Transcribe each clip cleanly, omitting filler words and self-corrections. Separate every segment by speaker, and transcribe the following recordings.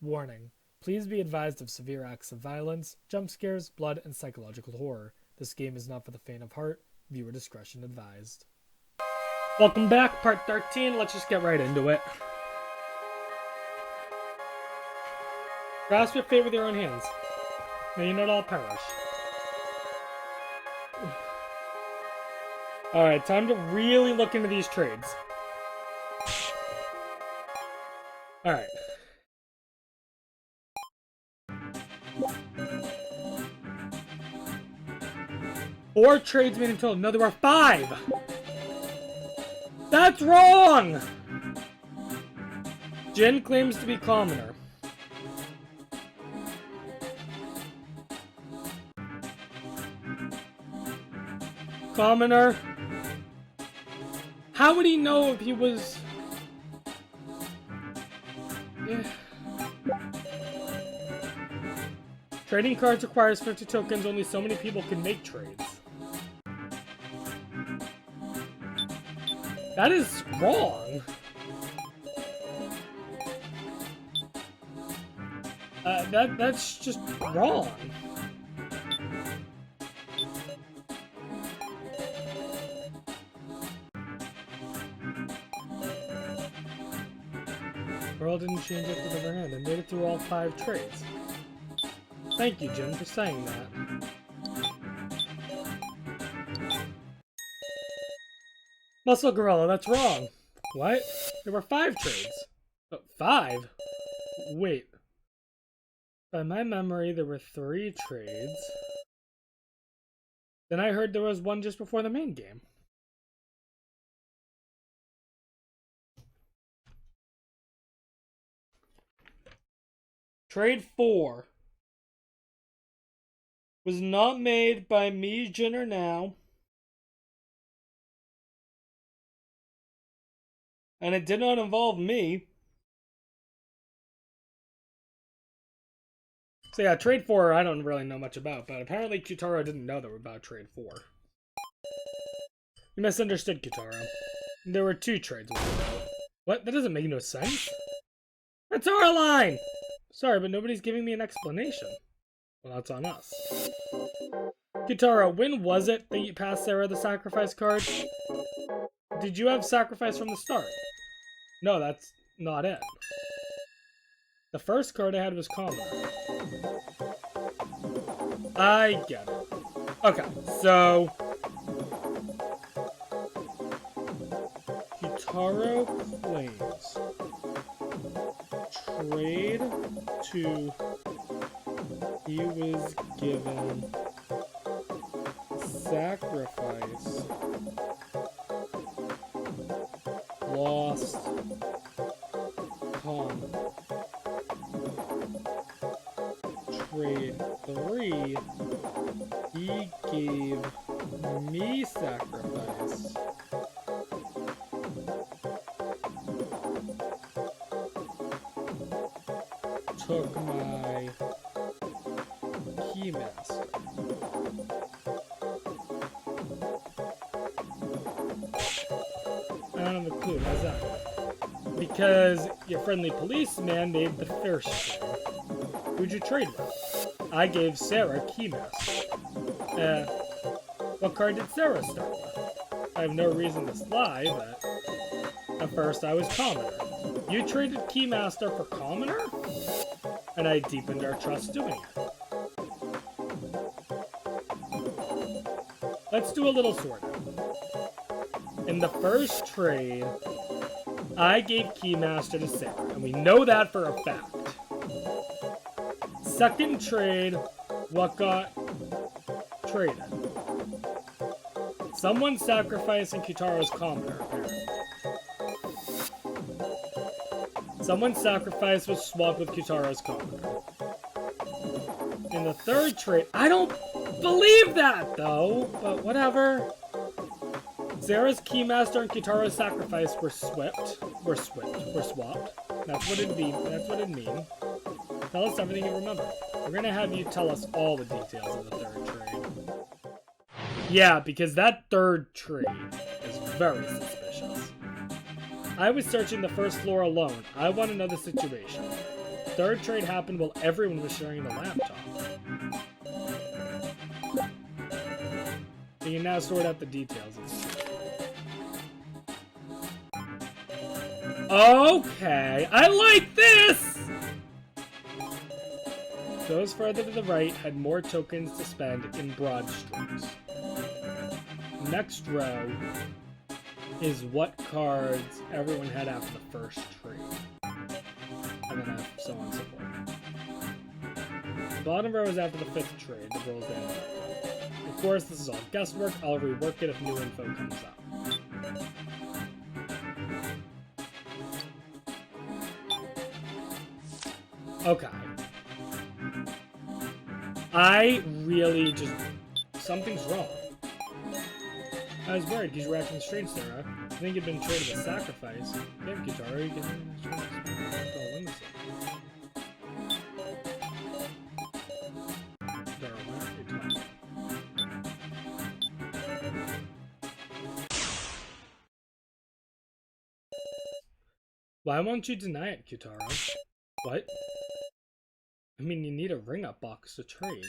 Speaker 1: Warning. Please be advised of severe acts of violence, jump scares, blood, and psychological horror. This game is not for the faint of heart. Viewer discretion advised. Welcome back, part 13. Let's just get right into it. Grasp your fate with your own hands. May you not all perish. Alright, time to really look into these trades. Alright. Four trades made in total. No, there were 5! That's wrong! Jin claims to be commoner. Commoner. How would he know if he was... Yeah. Trading cards requires 50 tokens. Only so many people can make trades. That is wrong. That's just wrong. Girl didn't change up to the other hand and made it through all 5 trades. Thank you, Jim, for saying that. Muscle Gorilla, that's wrong. What? There were 5 trades. 5? Wait. By my memory, there were 3 trades. Then I heard there was one just before the main game. Trade 4 was not made by me, Jin, or Now. And it did not involve me. So yeah, trade 4 I don't really know much about, but apparently Kutaro didn't know that about trade 4. You misunderstood, Kutaro. There were 2 trades. What? That doesn't make no sense. That's our line! Sorry, but nobody's giving me an explanation. Well, that's on us. Kutaro, when was it that you passed Sarah the sacrifice card? Did you have sacrifice from the start? No, that's not it. The first card I had was common. I get it. Okay, so... Kutaro claims trade 2 he was given sacrifice lost common. Trade 3 he gave me sacrifice took my keymaster. I don't have a clue. How's that? Because your friendly policeman made the first trade. Who'd you trade with? I gave Sarah keymaster. What card did Sarah start with? I have no reason to lie, but at first I was commoner. You traded keymaster for commoner? And I deepened our trust doing it. Let's do a little sorting. In the first trade, I gave keymaster to Sarah, and we know that for a fact. Second trade, what got traded? Someone sacrificing Kutaro's commoner, apparently. Someone's sacrifice was swapped with Kutaro's commoner. In the third trade, I don't believe that, though, but whatever. Sarah's keymaster and Kutaro's sacrifice were swapped. That's what it'd be. That's what it'd mean. Tell us everything you remember. We're gonna have you tell us all the details of the third trade. Yeah, because that third trade is very suspicious. I was searching the first floor alone. I want to know the situation. Third trade happened while everyone was sharing the laptop. You can now sort out the details. Okay, I like this! Those further to the right had more tokens to spend in broad strokes. Next row is what cards everyone had after the first trade. And then so on and so forth. The bottom row is after the fifth trade, the rolls down. Of course, this is all guesswork. I'll rework it if new info comes up. Okay. I really just... Something's wrong. I was worried because you were acting strange, Sarah. I think you'd been traded a sacrifice. Give guitar, you can... Why won't you deny it, Kitaro? What? I mean, you need a ring-up box to trade.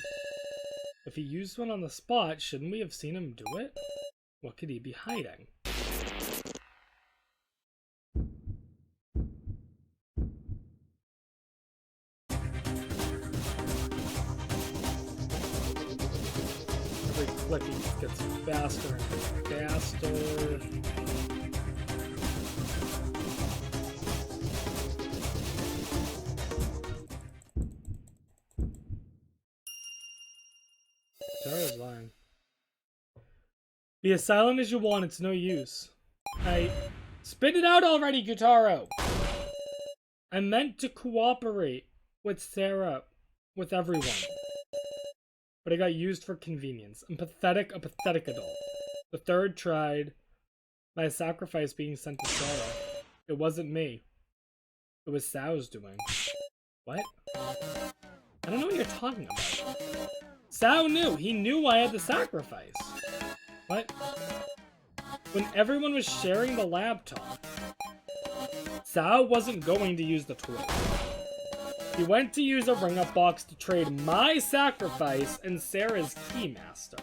Speaker 1: If he used one on the spot, shouldn't we have seen him do it? What could he be hiding? Every clicking gets faster and faster. Tara's lying. Be as silent as you want, it's no use. Spit it out already, Gyutaro! I meant to cooperate with Sarah, with everyone. But I got used for convenience. I'm pathetic, a pathetic adult. The third tried my sacrifice being sent to Sarah. It wasn't me. It was Sao's doing. What? I don't know what you're talking about. Sao knew. He knew I had the sacrifice. What? When everyone was sharing the laptop, Sao wasn't going to use the tool. He went to use a ring-up box to trade my sacrifice and Sarah's keymaster.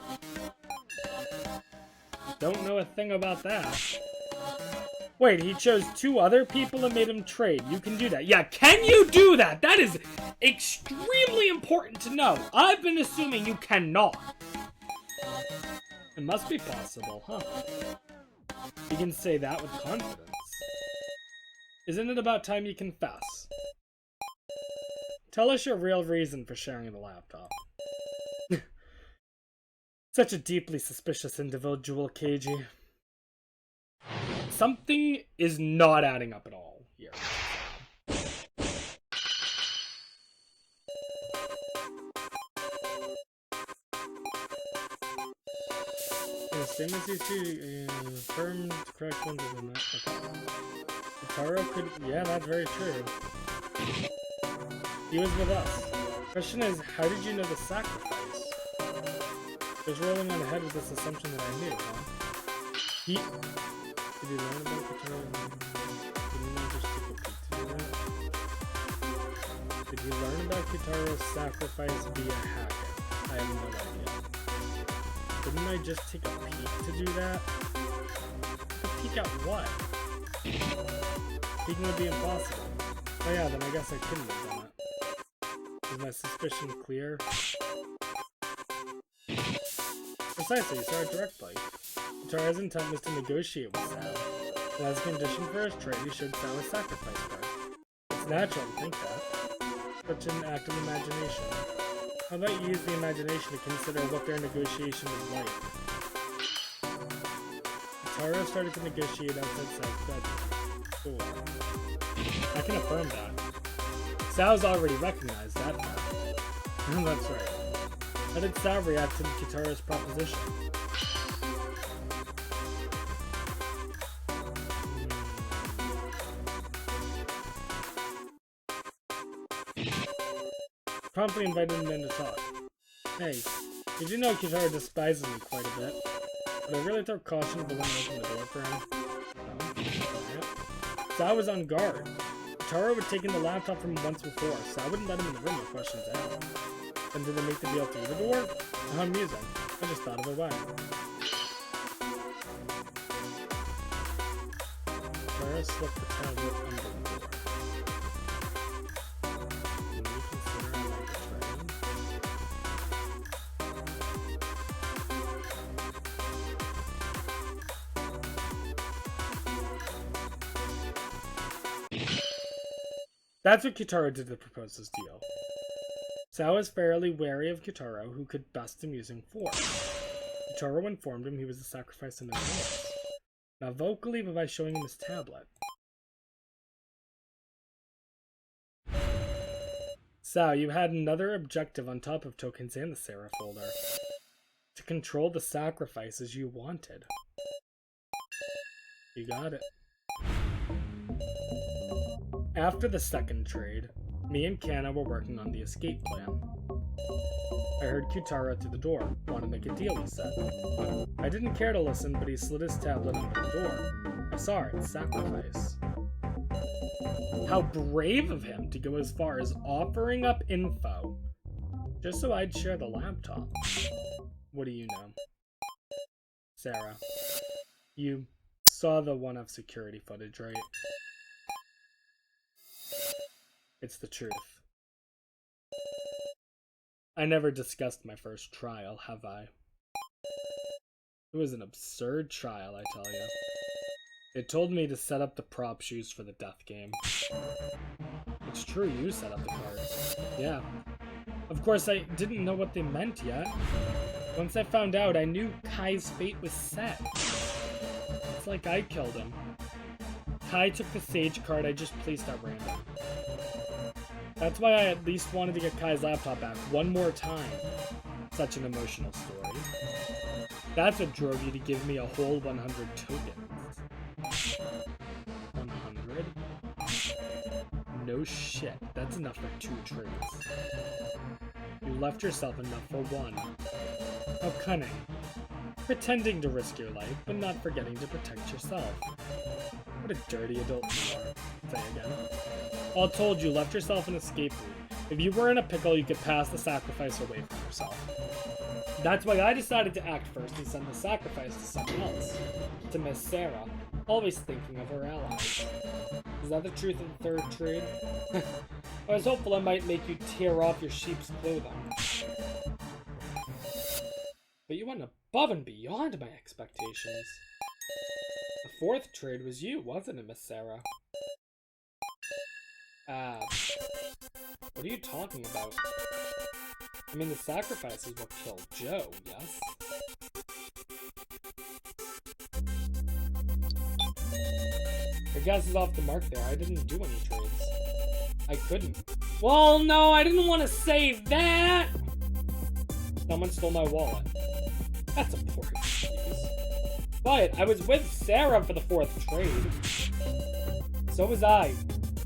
Speaker 1: Don't know a thing about that. Wait, he chose two other people and made him trade. You can do that. Yeah, can you do that? That is extremely important to know. I've been assuming you cannot. It must be possible, huh? You can say that with confidence. Isn't it about time you confess? Tell us your real reason for sharing the laptop. Such a deeply suspicious individual, Keiji. Something is not adding up at all here. Same as these two, confirmed correct ones of the net. Okay. Taro could, yeah, that's very true. He was with us. Question is, how did you know the sacrifice? Just rolling on ahead with this assumption that I knew, huh? Did you learn about Kitaro? Did you not just take a peek to do that? Did you learn about Kitaro's sacrifice via hacking? I have no idea. Didn't I just take a peek to do that? A peek at what? Peeking would be impossible. Oh yeah, then I guess I couldn't have done it. Is my suspicion clear? Precisely, you saw it directly. Kitara's intent was to negotiate with Sao. And as a condition for his trade, he showed Sao a sacrifice card. It's natural to think that. Such an act of imagination. How about you use the imagination to consider what their negotiation was like? Kitaro started to negotiate outside Sao's bedroom. Cool. I can affirm that. Sao's already recognized that fact. That's right. How did Sao react to Kitaro's proposition? Promptly invited him in to talk. Hey, did you know Kitaro despises me quite a bit? Would I really throw caution to the one opening the door for him? No? Sao was on guard. Kitaro had taken the laptop from him once before, so I wouldn't let him in the room with questions asked. And did they make the deal through the door? How amusing. I just thought of a way. Kitaro slipped the tablet under the door. Can we consider it like a trade? That's what Kitaro did to propose this deal. Sao was fairly wary of Kitaro, who could best him using force. Kitaro informed him he was a sacrifice in his voice. Not vocally, but by showing him his tablet. Sao, you had another objective on top of tokens and the Sarah folder. To control the sacrifices you wanted. You got it. After the second trade, me and Kana were working on the escape plan. I heard Kitaro through the door. Want to make a deal, he said. I didn't care to listen, but he slid his tablet under the door. I saw it, sacrifice. How brave of him to go as far as offering up info, just so I'd share the laptop. What do you know? Sarah, you saw the 1F security footage, right? It's the truth. I never discussed my first trial, have I? It was an absurd trial, I tell you. They told me to set up the props used for the death game. It's true, you set up the cards. Yeah. Of course, I didn't know what they meant yet. Once I found out, I knew Kai's fate was set. It's like I killed him. Kai took the Sage card I just placed at random. That's why I at least wanted to get Kai's laptop back one more time. Such an emotional story. That's what drove you to give me a whole 100 tokens. 100? No shit, that's enough for 2 trades. You left yourself enough for 1. How cunning. Pretending to risk your life, but not forgetting to protect yourself. What a dirty adult you are. Say again. All told, you left yourself an escape route. If you were in a pickle, you could pass the sacrifice away from yourself. That's why I decided to act first and send the sacrifice to someone else. To Miss Sarah, always thinking of her allies. Is that the truth of the third trade? I was hopeful I might make you tear off your sheep's clothing. But you went above and beyond my expectations. The fourth trade was you, wasn't it, Miss Sarah? What are you talking about? I mean, the sacrifice is what killed Joe, yes? Your guess is off the mark there. I didn't do any trades. I couldn't. Well, no, I didn't want to say that! Someone stole my wallet. That's a poor excuse. But I was with Sarah for the fourth trade. So was I.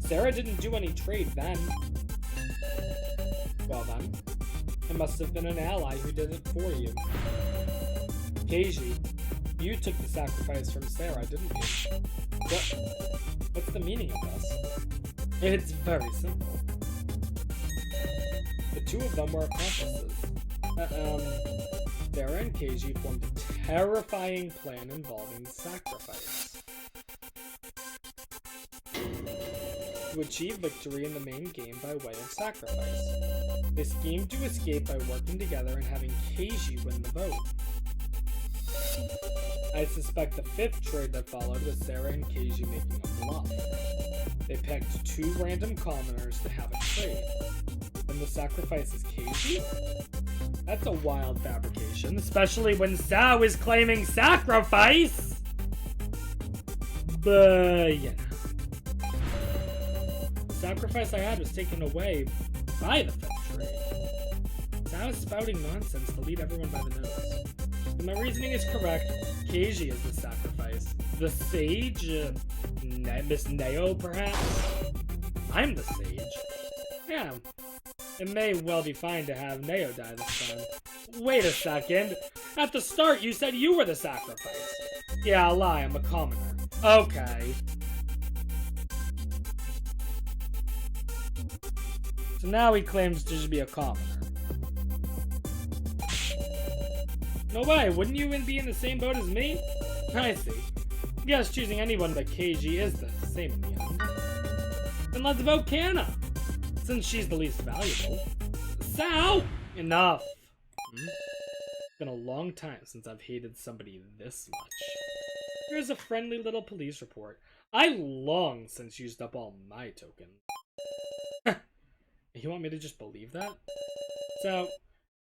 Speaker 1: Sarah didn't do any trade then. Well then, it must have been an ally who did it for you. Keiji, you took the sacrifice from Sarah, didn't you? What's the meaning of this? It's very simple. The two of them were accomplices. Sarah and Keiji formed a terrifying plan involving sacrifice. To achieve victory in the main game by way of sacrifice. They schemed to escape by working together and having Keiji win the vote. I suspect the fifth trade that followed was Sarah and Keiji making a bluff. They picked 2 random commoners to have a trade. And the sacrifice is Keiji? That's a wild fabrication, especially when Sao is claiming sacrifice! But, you know. The sacrifice I had was taken away by the fifth trade. Sao is spouting nonsense to lead everyone by the nose. If my reasoning is correct, Keiji is the sacrifice. The sage? Miss Neo, perhaps? I'm the sage. Yeah. It may well be fine to have Neo die this time. Wait a second. At the start, you said you were the sacrifice. Yeah, I'll lie. I'm a commoner. Okay. So now he claims to just be a commoner. No way, wouldn't you even be in the same boat as me? I see. Yes, choosing anyone but KG is the same in the end. Then let's vote Kanna, since she's the least valuable. Sal! Enough. It's been a long time since I've hated somebody this much. Here's a friendly little police report. I long since used up all my tokens. You want me to just believe that? So,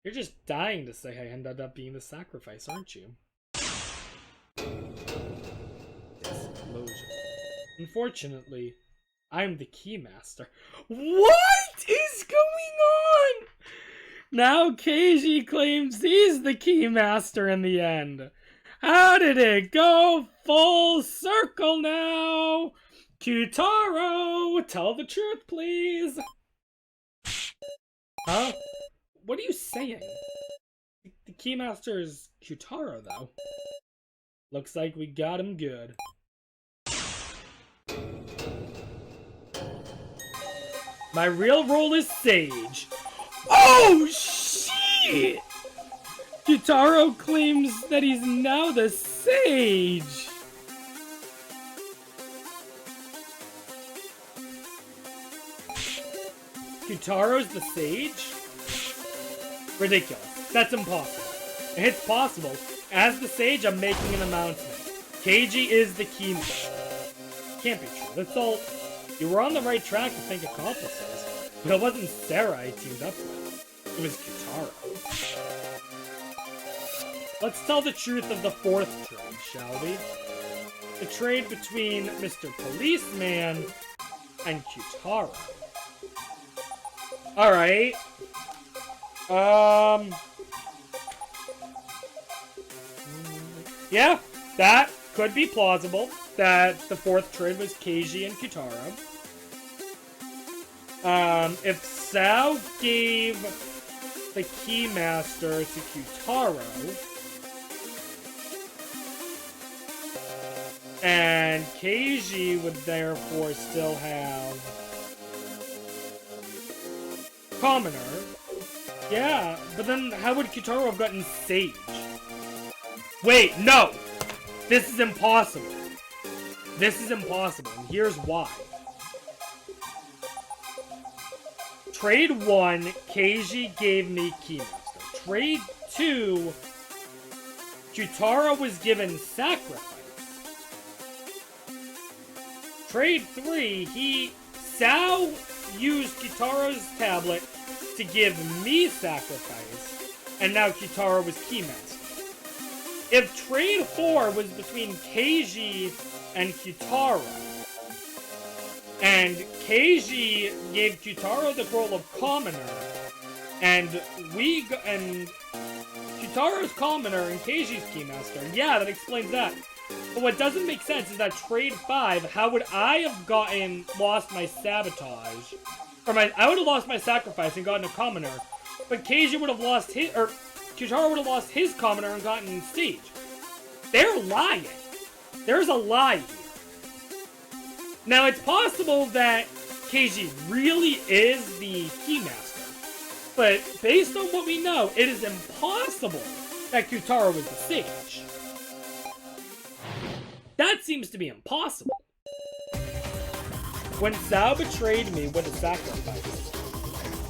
Speaker 1: you're just dying to say I ended up being the sacrifice, aren't you? Explosion. Unfortunately, I'm the keymaster. What is going on? Now KG claims he's the keymaster in the end. How did it go full circle now? Kyutaro, tell the truth, please. Huh? What are you saying? The keymaster is Kyutaro, though. Looks like we got him good. My real role is Sage. Oh, shit! Kyutaro claims that he's now the Sage. Kyutaro's the Sage? Ridiculous. That's impossible. If it's possible, as the Sage, I'm making an announcement. KG is the keymaster. Can't be true. That's all. You were on the right track to think accomplices, but it wasn't Sarah I teamed up with. It was Kyutaro. Let's tell the truth of the fourth trade, shall we? The trade between Mr. Policeman and Kyutaro. Alright. Yeah, that could be plausible. That the fourth trade was KG and Kyutaro. If Sao gave the Keymaster to Kyutaro, and KG would therefore still have Commoner. Yeah, but then how would Kyutaro have gotten Sage? Wait, no! This is impossible. This is impossible, and here's why. Trade 1, KG gave me Keymaster. Trade 2, Kyutaro was given Sacrifice. Trade 3, Sao used Kyutaro's tablet to give me Sacrifice, and now Kyutaro was Keymaster. If trade 4 was between KG and Kyutaro, and KG gave Kyutaro the role of Commoner, and Kyutaro's Commoner and KG's Keymaster, yeah, that explains that. But what doesn't make sense is that trade 5, how would I have lost my Sabotage? I would have lost my Sacrifice and gotten a Commoner, but KG would have lost his, or Kyutaro would have lost his Commoner and gotten Siege. They're lying. There's a lie here. Now, it's possible that KG really is the Keymaster, but based on what we know, it is impossible that Kyutaro was the Sage. That seems to be impossible. When Sao betrayed me with a Sacrifice.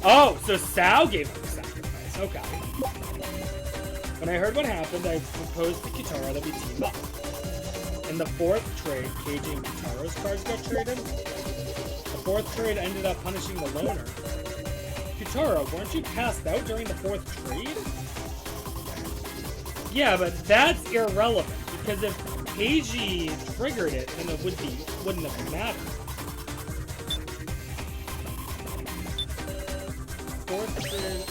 Speaker 1: Oh, so Sao gave him a Sacrifice. Okay. When I heard what happened, I proposed to Kyutaro that we team up. In the fourth trade, KG and Kyutaro's cards got traded. The fourth trade ended up punishing the loner. Kyutaro, weren't you passed out during the fourth trade? Yeah, but that's irrelevant, because if KG triggered it, then it wouldn't have mattered. Fourth trade.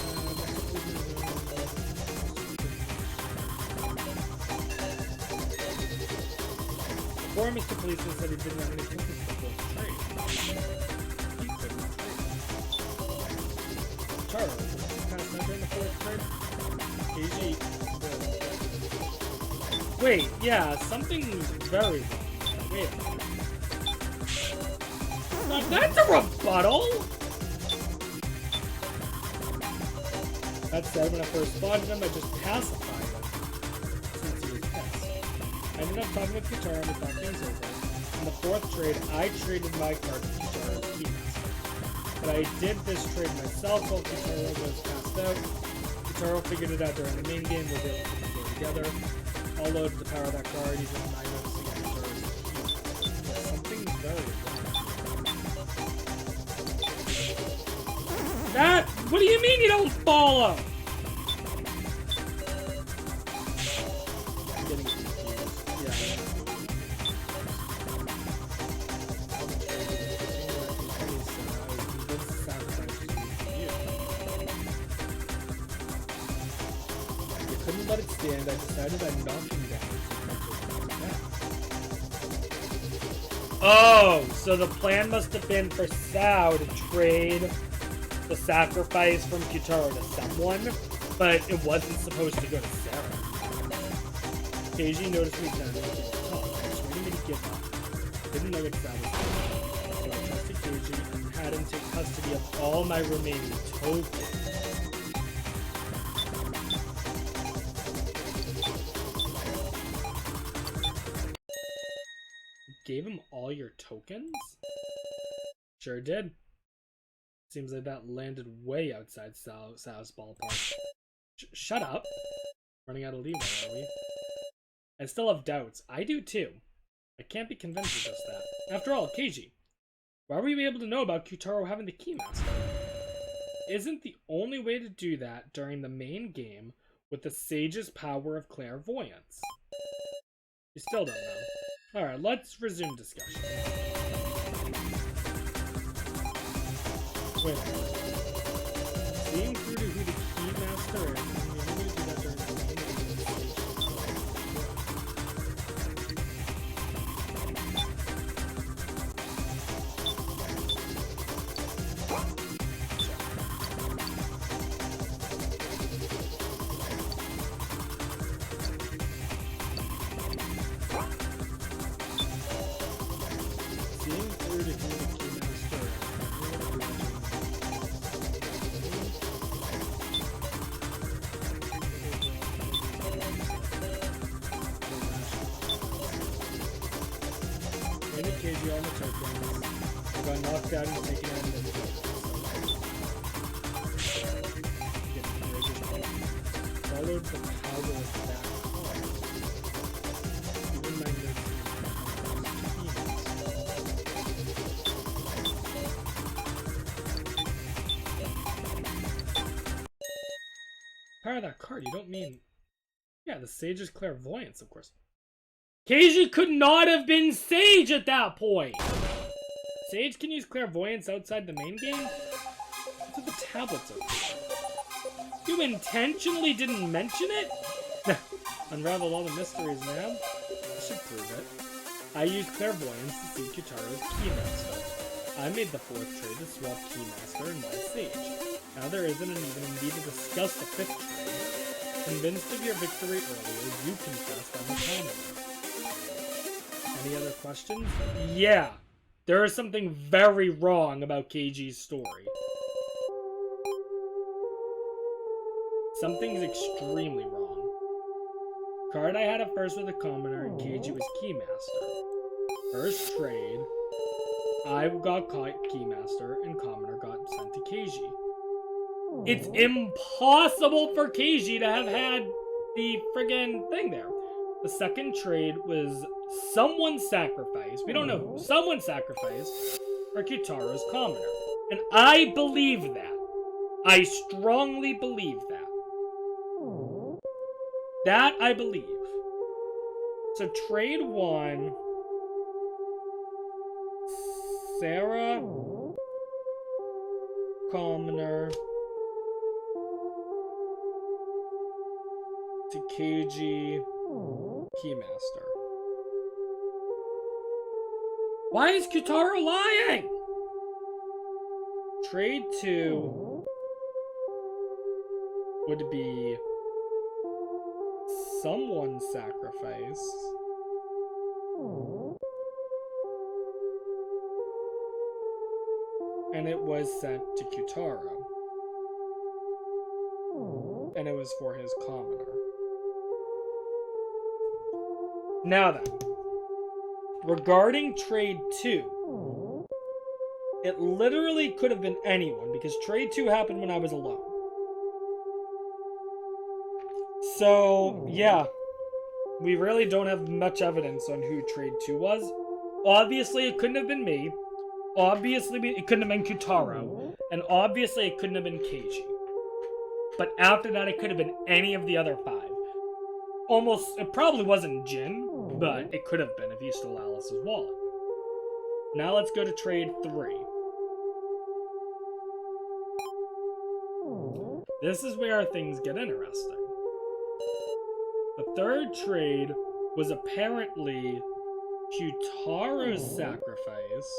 Speaker 1: Before Mr. Policeman said he didn't have any tokens for the fourth trade. He couldn't trade. Charles, was he passed out during the fourth trade? KG. Wait, yeah, something's very wrong. Wait a minute. Now that's a rebuttal! That said, when I first spotted him, I just pacified him, since he was pissed. I ended up talking with Kitaro and we thought things over. In the fourth trade, I traded my card with Kitaro's Keymaster. But I did this trade myself while Kitaro was passed out. Kitaro figured it out during the main game, we'll be able to put them together. I'll load the power of that card, even I noticing Kitaro's Keymaster. Something's very wrong. That? What do you mean you don't follow? I'm getting confused. Yeah. Couldn't let it stand. I decided I'd knock him down. Oh, so the plan must have been for Sao to trade the sacrifice from Kitaro to someone, but it wasn't supposed to go to Sarah. Keiji noticed me standing and talk. I was waiting me to give up. Didn't know what Sao was doing. So I trusted Keiji and had him take custody of all my remaining tokens. Gave him all your tokens? Sure did. Seems like that landed way outside Sal's ballpark. Shut up. Running out of leeway, are we? I still have doubts. I do too. I can't be convinced of just that. After all, Keiji, why were you able to know about Kitaro having the Keymaster? Isn't the only way to do that during the main game with the Sage's power of clairvoyance? You still don't know. Alright, let's resume discussion. Wait. Seeing through to who the Keymaster is, the only way to do that during the main game is Keiji on the tokens. I got knocked out and taken out of the followed the power of that card. Even my power of that card, you don't mean... Yeah, the Sage's clairvoyance, of course. Keiji could not have been Sage at that point! Sage can use clairvoyance outside the main game? That's what the tablets are for. You intentionally didn't mention it? Unraveled all the mysteries, man. I should prove it. I used clairvoyance to see Kitaro's Keymaster. I made the fourth trade to swap Keymaster and my Sage. Now there isn't even a need to discuss the fifth trade. Convinced of your victory earlier, you confessed I'm a commoner. Any other questions? Yeah, there is something very wrong about Keiji's story. Something's extremely wrong. Card I had at first with a commoner and Keiji was Keymaster. First trade, I got Keymaster and commoner got sent to Keiji. It's impossible for Keiji to have had the friggin' thing there. The second trade was someone's sacrifice. We don't know who. Someone sacrificed for Kitaro's commoner. And I believe that. I strongly believe that. That I believe. So trade one. Sarah. Commoner. To Keiji. Keymaster. Why is Kitaro lying? Trade 2 would be someone's sacrifice. And it was sent to Kitaro. and it was for his commoner. Now then, regarding trade 2, it literally could have been anyone, because trade 2 happened when I was alone. So, yeah, we really don't have much evidence on who trade 2 was. Obviously, it couldn't have been me. Obviously, it couldn't have been Kutaro. And obviously, it couldn't have been Keiji. But after that, it could have been any of the other 5. Almost, it probably wasn't Jin, but it could have been if he stole Alice's wallet. Now let's go to trade 3. This is where things get interesting. The third trade was apparently Kutaro's sacrifice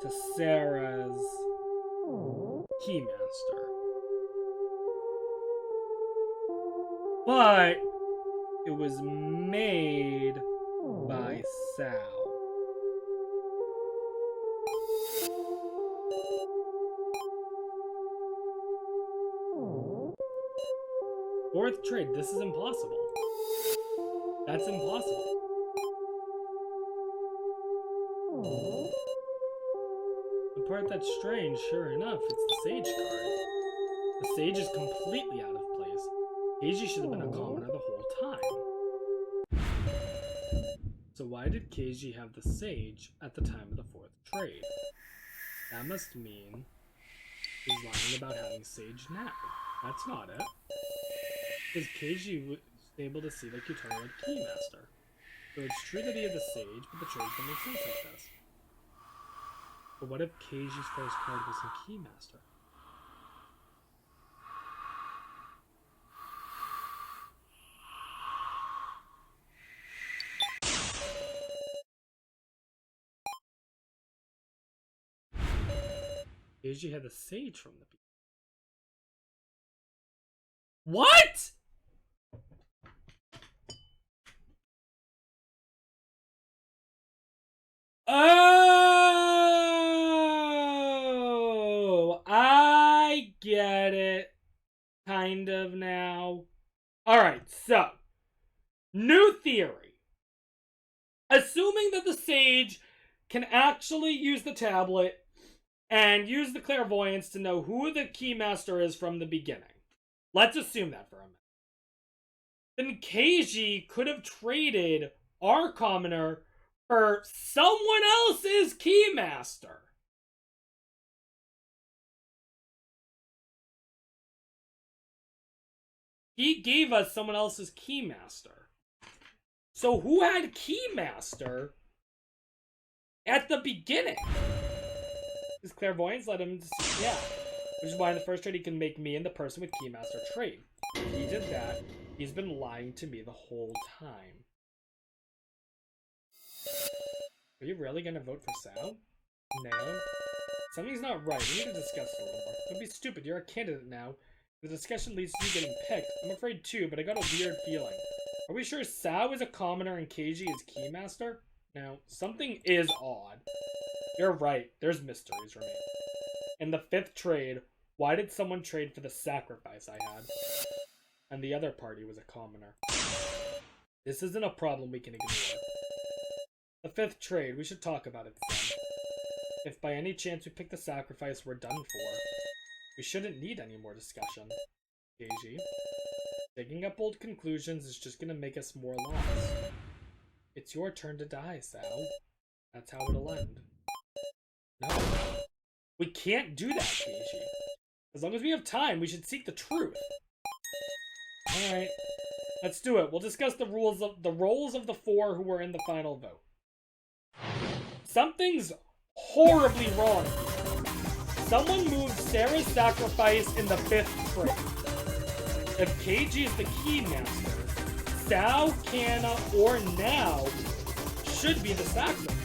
Speaker 1: to Sarah's Keymaster. But it was made by Sal. Fourth trade, this is impossible. That's impossible. The part that's strange, sure enough, it's the Sage card. The Sage is completely out of place. Keiji should have been a commoner the whole time. So why did Keiji have the Sage at the time of the fourth trade? That must mean he's lying about having Sage now. That's not it. Because Keiji was able to see that Kutaro had Keymaster. So it's true that he had the Sage, but the trade can make sense like this. But what if Keiji's first card was in Keymaster? Keiji had the Sage from the beginning. What?! Oh, I get it. Kind of now. Alright, so. New theory. Assuming that the Sage can actually use the tablet and use the clairvoyance to know who the Keymaster is from the beginning. Let's assume that for a minute. Then Keiji could have traded our commoner for someone else's Keymaster. He gave us someone else's Keymaster. So who had Keymaster at the beginning? His clairvoyance led him to see, yeah. Which is why in the first trade he can make me and the person with Keymaster trade. If he did that, he's been lying to me the whole time. Are you really gonna vote for Sal? No? Something's not right. We need to discuss it a little more. Don't be stupid. You're a candidate now. If the discussion leads to you getting picked, I'm afraid too, but I got a weird feeling. Are we sure Sal is a commoner and Keiji is Keymaster? Now, something is odd. You're right. There's mysteries remaining. In the fifth trade, why did someone trade for the sacrifice I had? And the other party was a commoner. This isn't a problem we can ignore. The fifth trade, we should talk about it then. If by any chance we pick the sacrifice we're done for, we shouldn't need any more discussion. Keiji, digging up old conclusions is just gonna make us more lost. It's your turn to die, Sal. That's how it'll end. No. We can't do that, Keiji. As long as we have time, we should seek the truth. Alright. Let's do it. We'll discuss the roles of the four who were in the final vote. Something's horribly wrong here. Someone moved Sarah's sacrifice in the fifth trade. If Keiji is the Keymaster, Sao, Kana, or Now should be the sacrifice,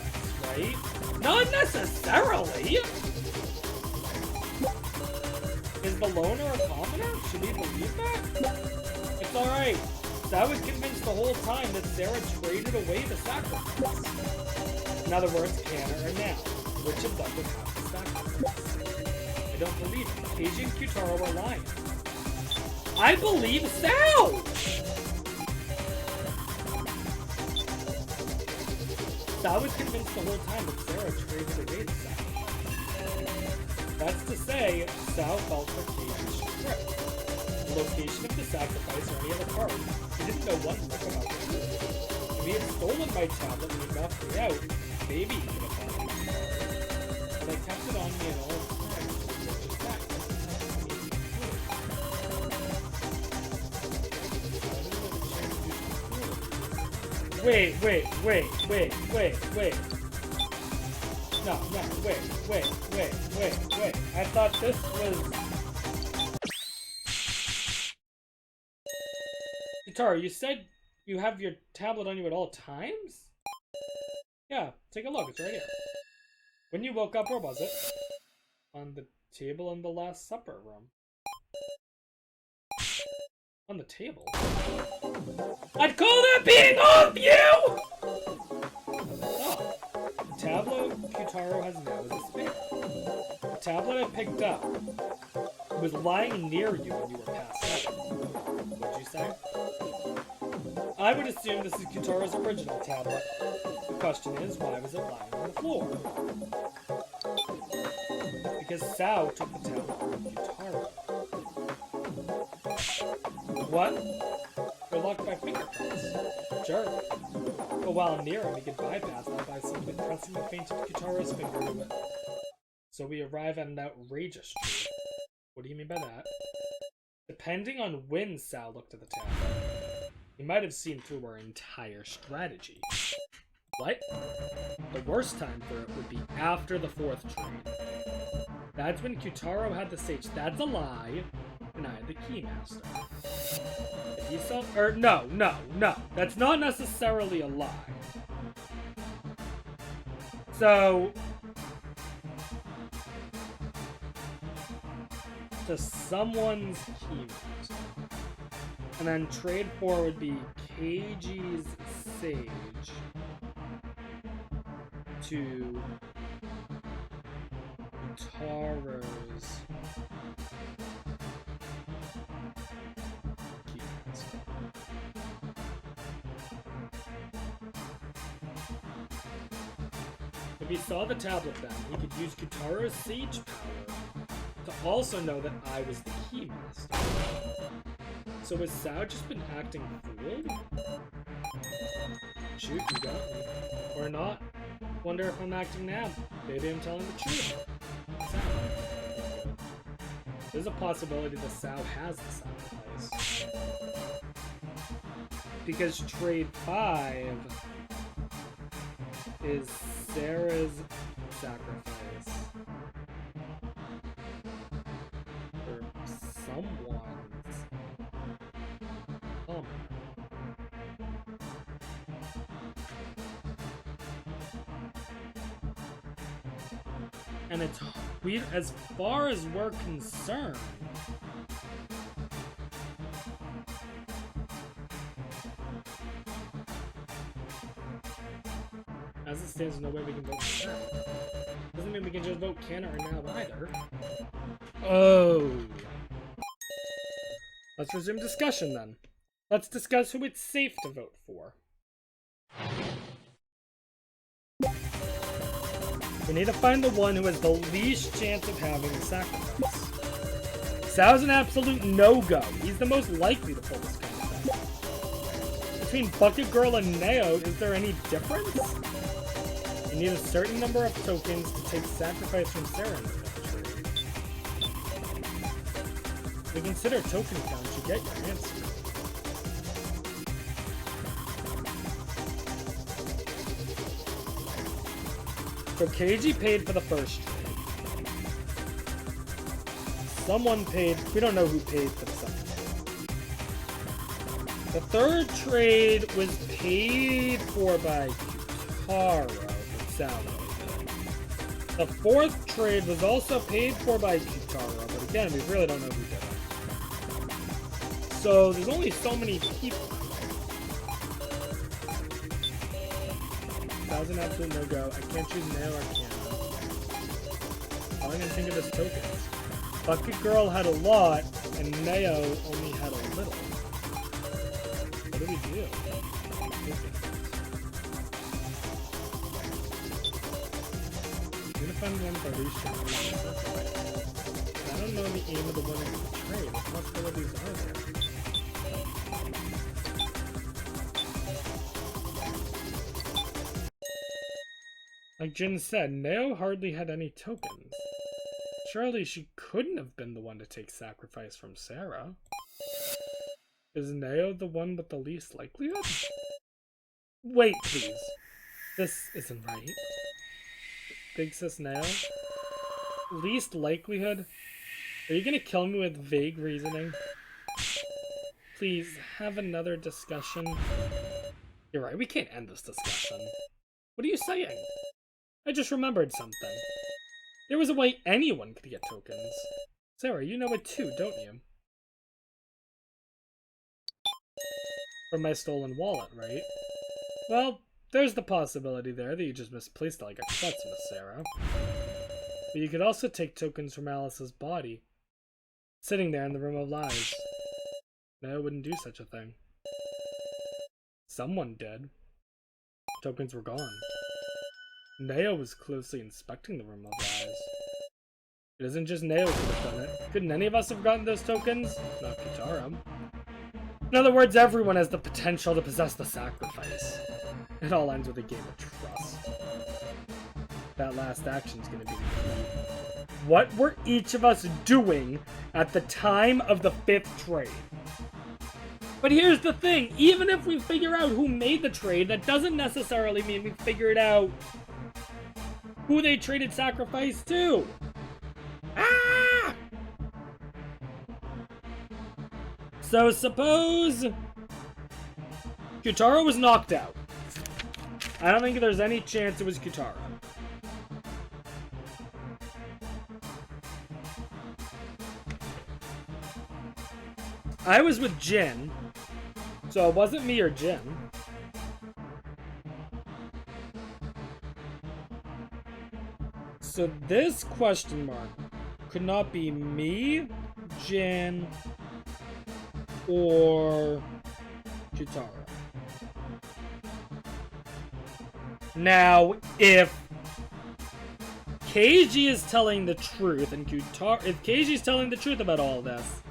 Speaker 1: right? Not necessarily! Is the loner a commoner? Should we believe that? It's alright. Sao was convinced the whole time that Sarah traded away the sacrifice. In other words, Kana or Now. which of them would have the sacrifice? I don't believe it. Keiji and Kyutaro are lying. I believe Sao! Sao was convinced the whole time that Sarah traded away the sacrifice. That's to say, Sao felt for Keiji's script. The location of the sacrifice or any other card, he didn't know one lick about the truth. If he had stolen my tablet when he knocked me out, maybe he could have found it. But I kept it on me at all times. Wait. No, wait. I thought this was... Guitar, you said you have your tablet on you at all times? Yeah, take a look, it's right here. When you woke up, where was it? On the table in the Last Supper room. On the table? I'd call that being off you! Oh. The tablet Kyutaro has now is a spare. The tablet I picked up was lying near you when you were passed out. What'd you say? I would assume this is Kyutaro's original tablet. The question is, why was it lying on the floor? Because Sao took the tablet from Kyutaro. What? They're locked by fingerprints. Jerk. But while near him, we could bypass that by simply pressing the fainted Kyutaro's finger to it. So we arrive at an outrageous truth. What do you mean by that? Depending on when Sao looked at the tablet, he might have seen through our entire strategy. What? The worst time for it would be after the 4th trade. That's when Kyutaro had the sage. That's a lie. And I had the Keymaster. If he saw... no. That's not necessarily a lie. So... to someone's Keymaster. And then trade 4 would be Keiji's Sage to Taro's Keymaster. If he saw the tablet then, he could use Kyutaro's Sage power to also know that I was the Keymaster. So has Sao just been acting fooled? Shoot, you got me. Or not. Wonder if I'm acting now. Maybe I'm telling the truth. Sao. There's a possibility that Sao has the sacrifice. Because trade 5 is Sarah's sacrifice. Or someone's. And it's weird, as far as we're concerned, as it stands, no way we can vote for now. Doesn't mean we can just vote Canna or now either. Oh. Let's resume discussion then. Let's discuss who it's safe to vote for. We need to find the one who has the least chance of having a sacrifice. Sao's an absolute no-go. He's the most likely to pull this kind of thing. Between Bucket Girl and Neo, is there any difference? You need a certain number of tokens to take sacrifice from Sarah in the 5th trade. If we consider token count, you get your answer. So Keiji paid for the 1st trade. Someone paid, we don't know who paid for the 2nd trade. The 3rd trade was paid for by Kyutaro, but Sao. The 4th trade was also paid for by Kyutaro, but again, we really don't know who did it. So there's only so many people. That was an absolute no-go. I can't choose Neo or Canna. I can think of as tokens. Bucket Girl had a lot, and Neo only had a little. What do we do? I'm gonna find one with at least I don't know the aim of the one in the trade. What possibilities are there? Like Jin said, Neo hardly had any tokens. Surely she couldn't have been the one to take sacrifice from Sarah. Is Neo the one with the least likelihood? Wait, please. This isn't right. Big Sis Neo? Least likelihood? Are you gonna kill me with vague reasoning? Please, have another discussion. You're right, we can't end this discussion. What are you saying? I just remembered something. There was a way anyone could get tokens. Sarah, you know it too, don't you? From my stolen wallet, right? Well, there's the possibility there that you just misplaced it like a klutz, Miss Sarah. But you could also take tokens from Alice's body, sitting there in the Room of Lies. No, I wouldn't do such a thing. Someone did. Tokens were gone. Neo was closely inspecting the Room of Lies. It isn't just Neo who could have done it. Couldn't any of us have gotten those tokens? Not Kitara. In other words, everyone has the potential to possess the sacrifice. It all ends with a game of trust. That last action's gonna be the key. What were each of us doing at the time of the 5th trade? But here's the thing, even if we figure out who made the trade, that doesn't necessarily mean we figured out who they traded sacrifice to. Ah! So suppose Kitara was knocked out. I don't think there's any chance it was Kitara. I was with Jin, so it wasn't me or Jin. So this question mark could not be me, Jin, or Kitara. Now, if Keiji is telling the truth, and if Keiji's telling the truth about all this,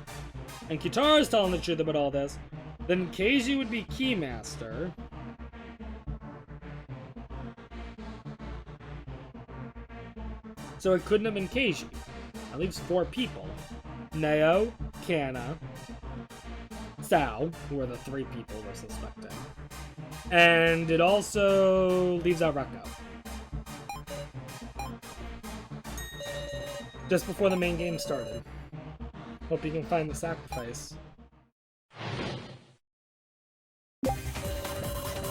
Speaker 1: and Kitara is telling the truth about all this, then Keiji would be Keymaster. So it couldn't have been Keiji. That leaves 4 people. Neo, Kana, Sao, who are the 3 people we're suspecting. And it also leaves out Rekko. Just before the main game started. Hope you can find the sacrifice.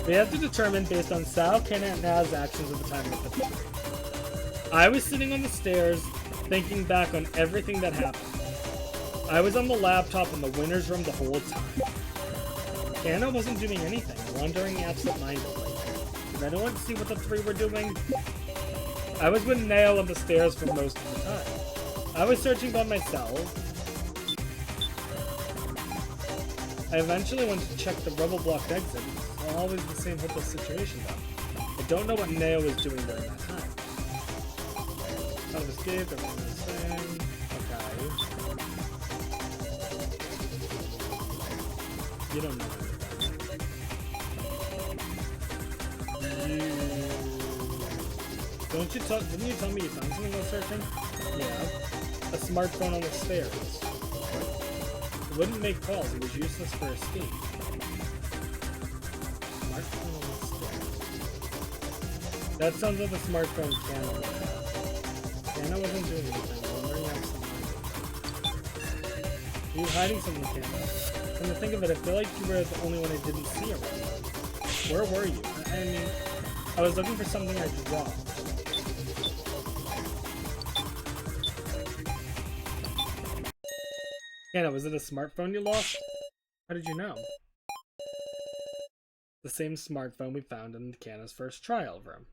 Speaker 1: We have to determine based on Sao, Kana, and Na's actions at the time of the 5th trade. I was sitting on the stairs, thinking back on everything that happened. I was on the laptop in the winner's room the whole time. Kana wasn't doing anything, wandering absent-mindedly. Did anyone see what the 3 were doing? I was with Neo on the stairs for most of the time. I was searching by myself. I eventually went to check the rubble block exit. It's always the same hopeless situation though. I don't know what Neo was doing during that time. Out of escape, everyone was saying. Okay. You don't know anything. Didn't you tell me you found something while searching? Yeah. A smartphone on the stairs. It wouldn't make calls, it was useless for escape. Smartphone on the stairs. That sounds like the smartphone Kana would have. Kana wasn't doing anything, wandering absent-mindedly. You were hiding something, Kana. Come to think of it, I feel like you were the only one I didn't see around. Where were you? I mean, I was looking for something I dropped. Kana, was it a smartphone you lost? How did you know? The same smartphone we found in Kana's first trial room.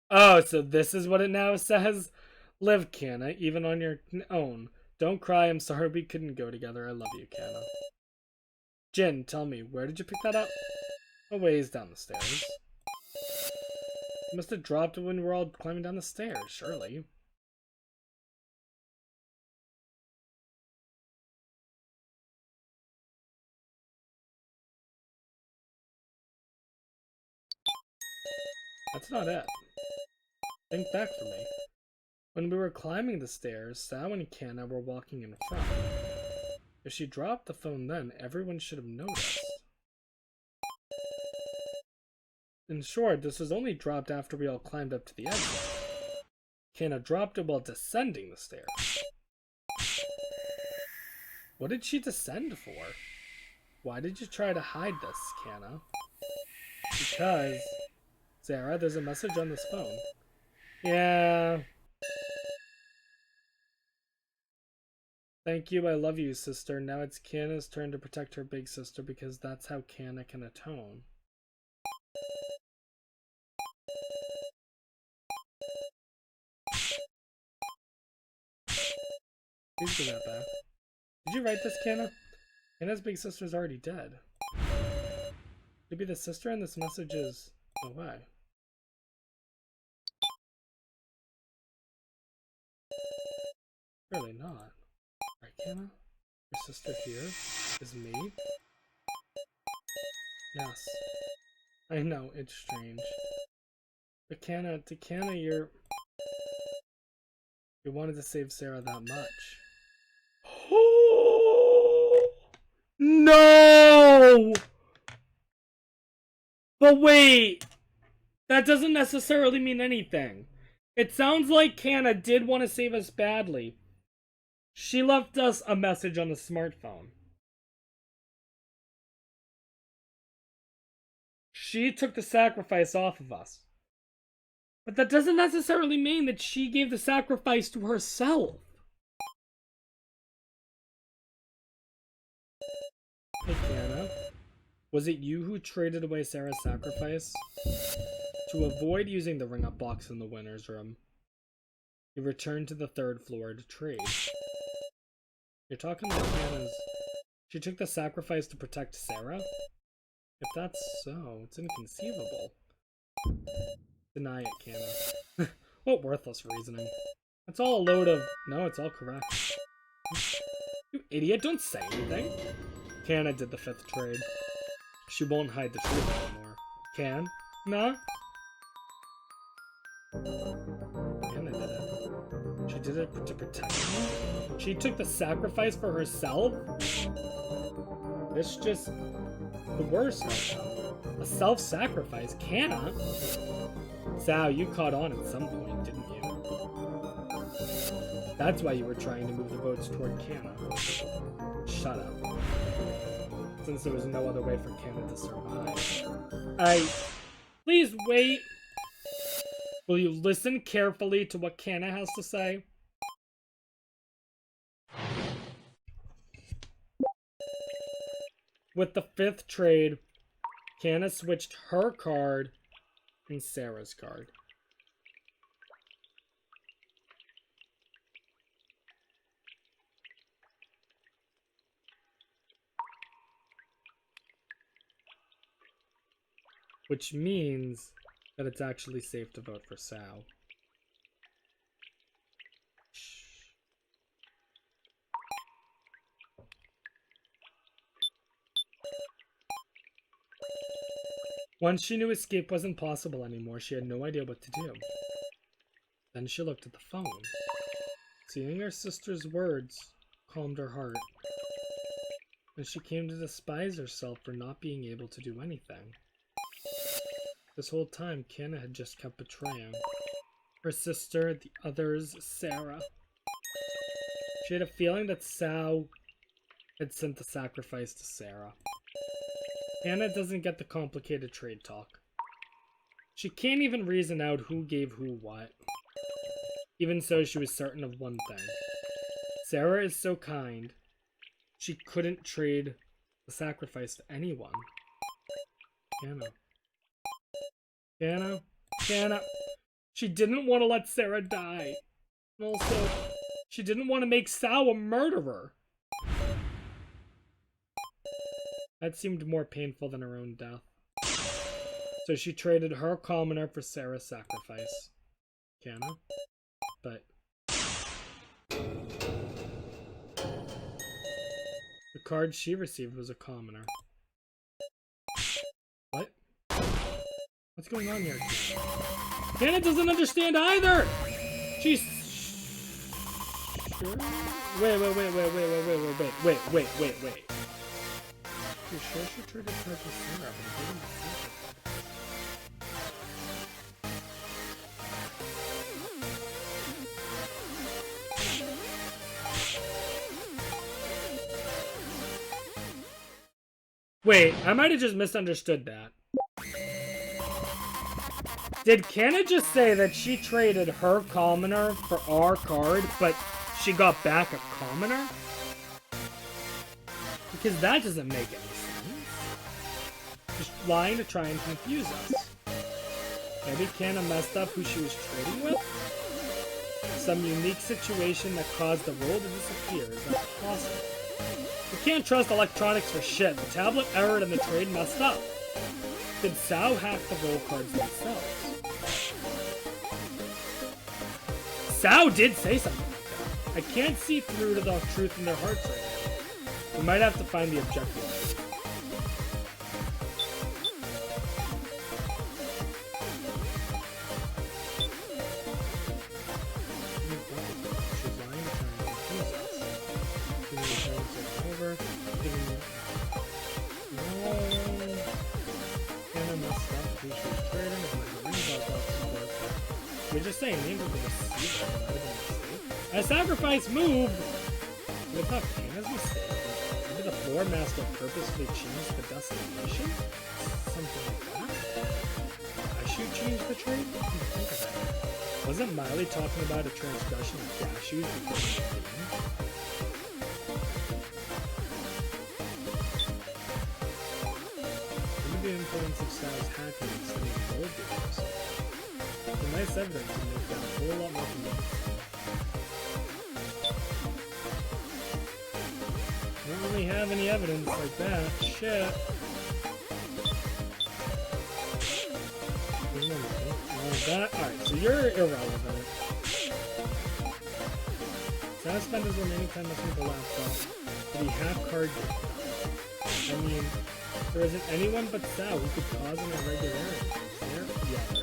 Speaker 1: Oh, so this is what it now says? Live, Kana, even on your own. Don't cry, I'm sorry we couldn't go together. I love you, Kana. Jin, tell me, where did you pick that up? A ways down the stairs. You must have dropped it when we were all climbing down the stairs, surely. That's not it. Think back for me. When we were climbing the stairs, Sao and Kana were walking in front. If she dropped the phone then, everyone should have noticed. In short, this was only dropped after we all climbed up to the exit. Kana dropped it while descending the stairs. What did she descend for? Why did you try to hide this, Kana? Because... Sarah, there's a message on this phone. Yeah... Thank you, I love you, sister. Now it's Kana's turn to protect her big sister because that's how Kana can atone. Please give that back. Did you write this, Kana? Kana's big sister's already dead. Maybe the sister in this message is away. Really not. Right, Kana? Your sister here is me? Yes. I know, it's strange. But Kana, to Kana, you wanted to save Sarah that much. No! But wait! That doesn't necessarily mean anything. It sounds like Kana did want to save us badly. She left us a message on the smartphone. She took the sacrifice off of us. But that doesn't necessarily mean that she gave the sacrifice to herself. Hey, Kana. Was it you who traded away Sarah's sacrifice? To avoid using the ring-up box in the winner's room, you returned to the 3rd floor to trade. You're talking about Kana's... She took the sacrifice to protect Sarah? If that's so, it's inconceivable. Deny it, Kana. What worthless reasoning. It's all a load of... No, it's all correct. You idiot, don't say anything. Kana did the 5th trade. She won't hide the truth anymore. Can? Nah? Kana did it. She did it to protect me? She took the sacrifice for herself? This just... the worst now. A self-sacrifice? Kana? Sao, you caught on at some point, didn't you? That's why you were trying to move the votes toward Kana. Shut up. Since there was no other way for Kana to survive. Please wait! Will you listen carefully to what Kana has to say? With the 5th trade, Kana switched her card and Sarah's card. Which means that it's actually safe to vote for Sao. Once she knew escape wasn't possible anymore, she had no idea what to do. Then she looked at the phone. Seeing her sister's words calmed her heart, and she came to despise herself for not being able to do anything. This whole time, Kana had just kept betraying her sister, the others, Sarah. She had a feeling that Sao had sent the sacrifice to Sarah. Kana doesn't get the complicated trade talk. She can't even reason out who gave who what. Even so, she was certain of one thing. Sarah is so kind, she couldn't trade the sacrifice to anyone. Kana. Kana? Kana? She didn't want to let Sarah die. And also, she didn't want to make Sao a murderer. That seemed more painful than her own death. So she traded her commoner for Sarah's sacrifice. Canna? But the card she received was a commoner. What? What's going on here? Canna doesn't understand either! She's... Sure? Wait. You sure she traded cards with Sarah, but it didn't matter. Wait, I might have just misunderstood that. Did Canna just say that she traded her commoner for our card, but she got back a commoner? Because that doesn't make any sense. Just lying to try and confuse us. Maybe Canna messed up who she was trading with? Some unique situation that caused the roll to disappear. Is that possible? You can't trust electronics for shit. The tablet errored and the trade messed up. Did Sao hack the roll cards themselves? Sao did say something like that. I can't see through to the truth in their hearts right now. We might have to find the objective. You're just saying names of the receiver. A sacrifice moved! But it's not Canna's mistake. Maybe the floor master purposefully changed the destination? Something like that? Gashu changed the trade? Think of that. Wasn't Miley talking about a transgression of Gashu's before the game? Maybe the influence of Sal's hacking and studying gold games. Some nice evidence to make that a whole lot more convincing. Don't really have any evidence like that. Shit. Alright, so you're irrelevant. Sao spent his remaining time looking at the laptop. Did he have card game? I mean, there isn't anyone but Sao who could cause an irregularity. Is there? Yeah, there is.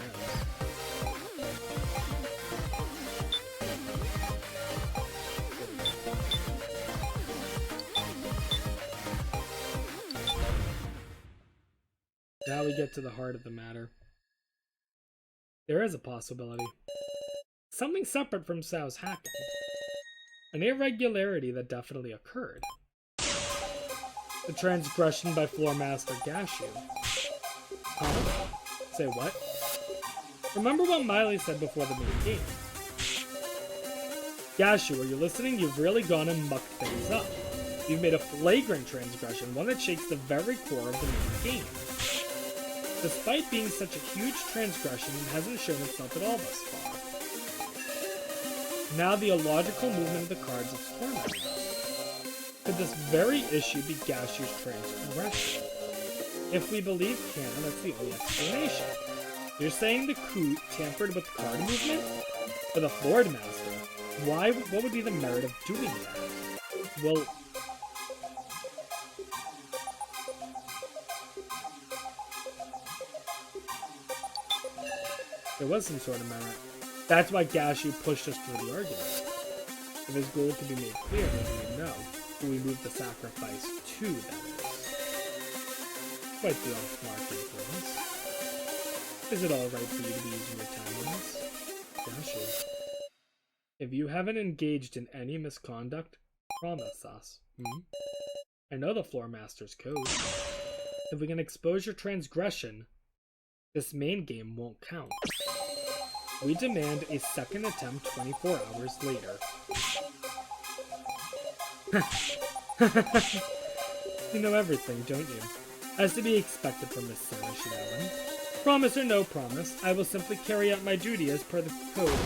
Speaker 1: Now we get to the heart of the matter. There is a possibility. Something separate from Sao's hacking. An irregularity that definitely occurred. The transgression by Floor Master Gashu. Say what? Remember what Miley said before the main game. Gashu, are you listening? You've really gone and mucked things up. You've made a flagrant transgression, one that shakes the very core of the main game. Despite being such a huge transgression, it hasn't shown itself at all thus far. Now the illogical movement of the cards is tormenting us. Could this very issue be Gashu's transgression? If we believe Canna, that's the only explanation. You're saying the coup tampered with card movement? For the Lord Master, why? What would be the merit of doing that? Well, there was some sort of merit. That's why Gashu pushed us through the argument. If his goal could be made clear, then we would know who we moved the sacrifice to, that is. Quite the off-mark influence. Is it alright for you to be using your time on this? Gashu. If you haven't engaged in any misconduct, promise us. I know the Floor Master's code. If we can expose your transgression, this main game won't count. We demand a second attempt 24 hours later. You know everything, don't you? As to be expected from Miss Sarah Shadowin. Promise or no promise, I will simply carry out my duty as per the code.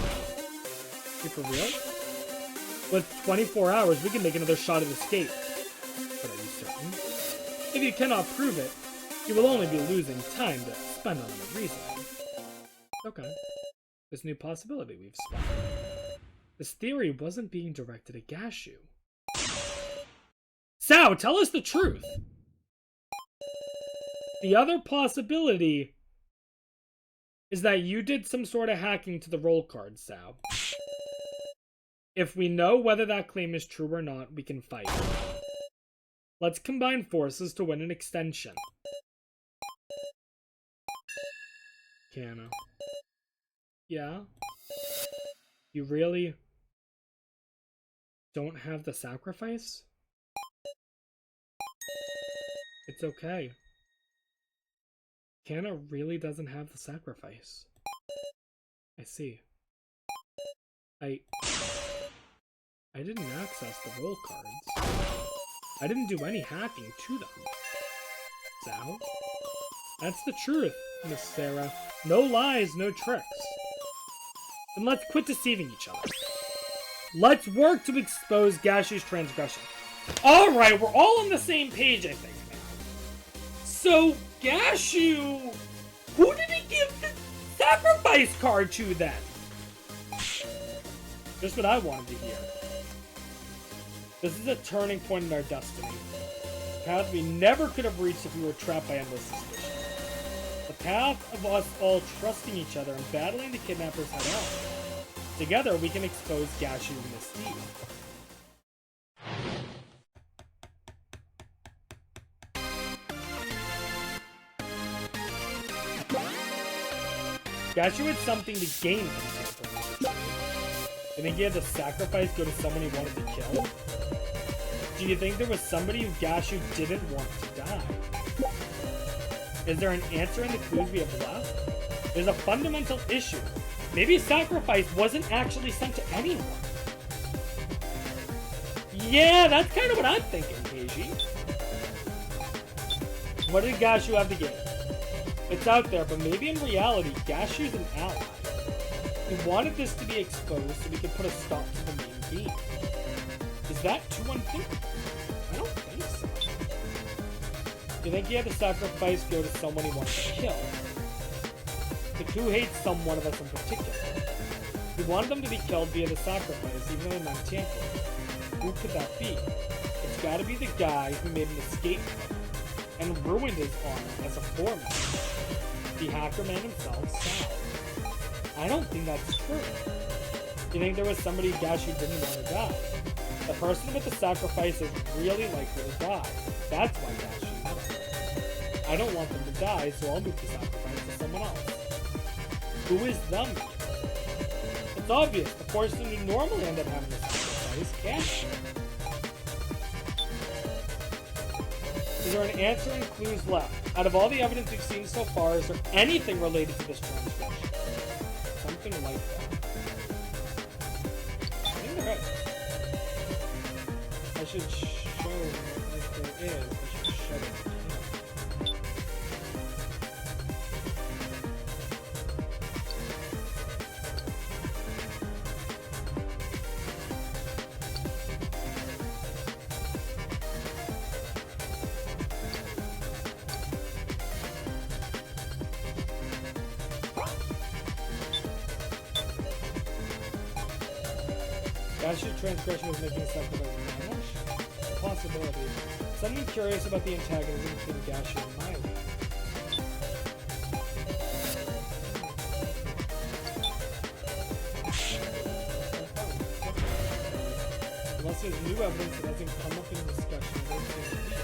Speaker 1: You for real? With 24 hours, we can make another shot at escape. But are you certain? If you cannot prove it, you will only be losing time to spend on the reasoning. Okay. This new possibility we've spotted. This theory wasn't being directed at Gashu. Sao, tell us the truth! The other possibility is that you did some sort of hacking to the roll card, Sao. If we know whether that claim is true or not, we can fight. Let's combine forces to win an extension. Kana. Yeah? You really don't have the sacrifice? It's okay. Kana really doesn't have the sacrifice. I see. I didn't access the roll cards. I didn't do any hacking to them. Sao? That's the truth, Miss Sarah. No lies, no tricks. Then let's quit deceiving each other. Let's work to expose Gashu's transgression. Alright, we're all on the same page, I think, now. So, Gashu... Who did he give the sacrifice card to, then? Just what I wanted to hear. This is a turning point in our destiny. A path we never could have reached if we were trapped by endless suspicion. The path of us all trusting each other and battling the kidnappers head on. Together, we can expose Gashu's misdeed. Gashu had something to gain from tampering. You think he had the sacrifice go to someone he wanted to kill? Do you think there was somebody who Gashu didn't want to die? Is there an answer in the clues we have left? There's a fundamental issue. Maybe sacrifice wasn't actually sent to anyone. Yeah, that's kind of what I'm thinking, Keiji. What did Gashu have to gain? It's out there, but maybe in reality, Gashu's an ally. He wanted this to be exposed so we could put a stop to the main game. Is that too unthinkable? I don't think so. Do you think he had to sacrifice go to someone he wanted to kill? The coup hates one of us in particular. He wanted them to be killed via the sacrifice, even though it meant tampering. Who could that be? It's gotta be the guy who made an escape and ruined his honor as a foreman. The hacker man himself, Sal. I don't think that's true. Do you think there was somebody Gashu didn't want to die? The person with the sacrifice is really likely to die. That's why Gashu knows it. I don't want them to die, so I'll move the sacrifice to someone else. Who is them? It's obvious. The person who normally end up having the sacrifice, Gashu. Is there an answer and clues left? Out of all the evidence we've seen so far, is there anything related to this transgression? Something like that. I think there is. I should show if there is. I should show it. Gashu's transgression was making sacrifice vanish? A possibility. Something curious about the antagonism between Gashu and Miley. Unless there's new evidence that hasn't come up in discussion, I don't think it is.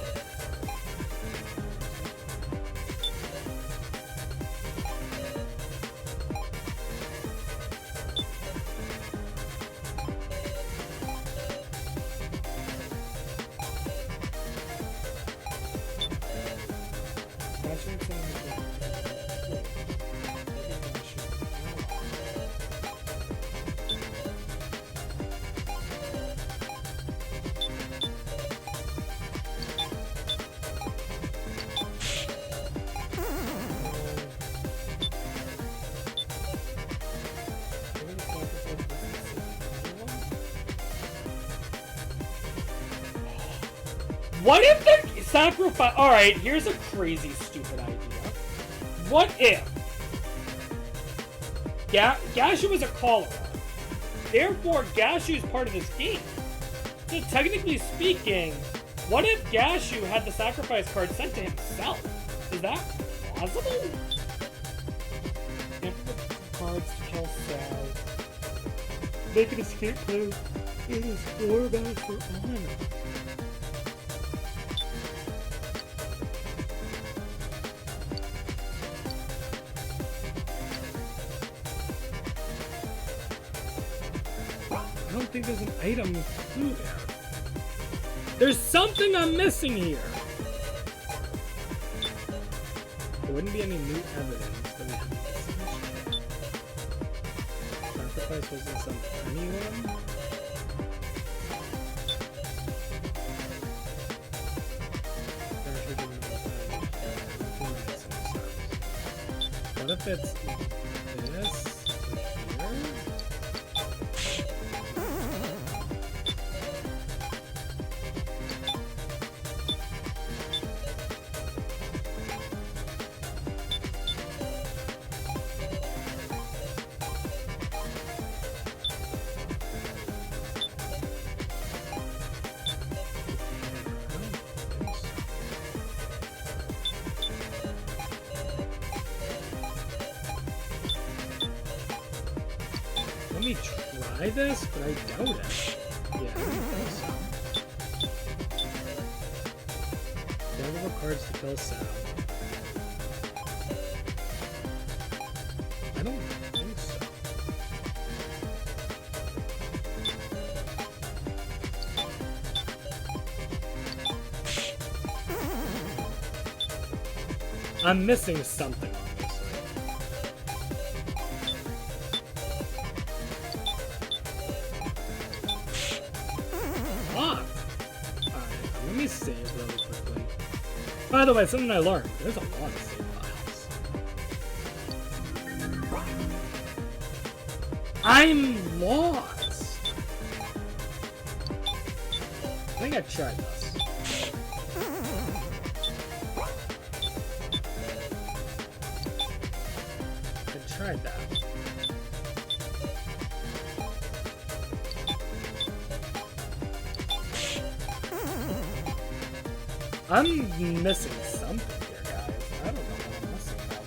Speaker 1: What if the sacrifice... Alright, here's a crazy, stupid idea. What if... Gashu is a caller. Therefore, Gashu is part of this game. So technically speaking, what if Gashu had the sacrifice card sent to himself? Is that plausible? Cards to kill Sal. Make an escape plan. It is 4 battles for honor. I don't think there's an item through there. There's something I'm missing here. There wouldn't be any new evidence that we have this. Sacrifice wasn't sent to anyone. What if it's this to here? Let me try this, but I doubt it. Yeah, I don't think so. Available cards to kill Sal. I don't think so. I'm missing something. Save really quickly. By the way, something I learned. There's a lot of save files. I'm lost. I think I tried this. I tried that. I'm missing something here, guys. I don't know what I'm missing now.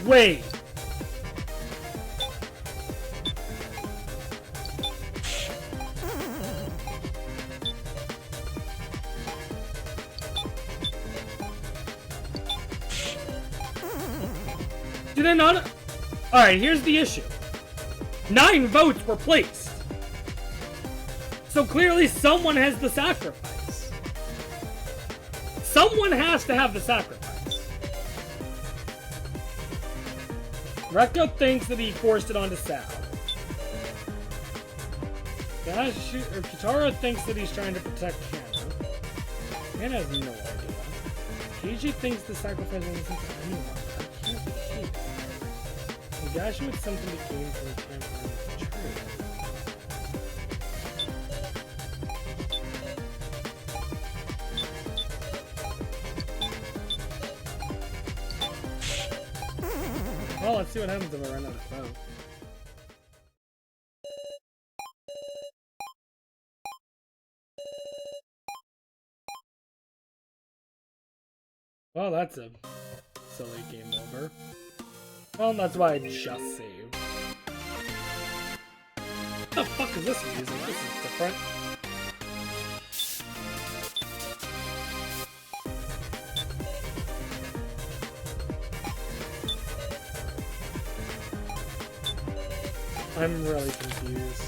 Speaker 1: Wait. Did I not? Alright, here's the issue. 9 votes were placed. So clearly someone has the sacrifice. Someone has to have the sacrifice. Rekka thinks that he forced it onto Sal. Kitara thinks that he's trying to protect Hannah. Hannah has no idea. Keiji thinks the sacrifice wasn't sent to anyone. That can't be the case. And Gashu had something to gain from the tampering with the tree. Well, let's see what happens if I run out of clout. Well, that's a silly game over. Well, that's why I just saved. What the fuck is this music? This is different. I'm really confused.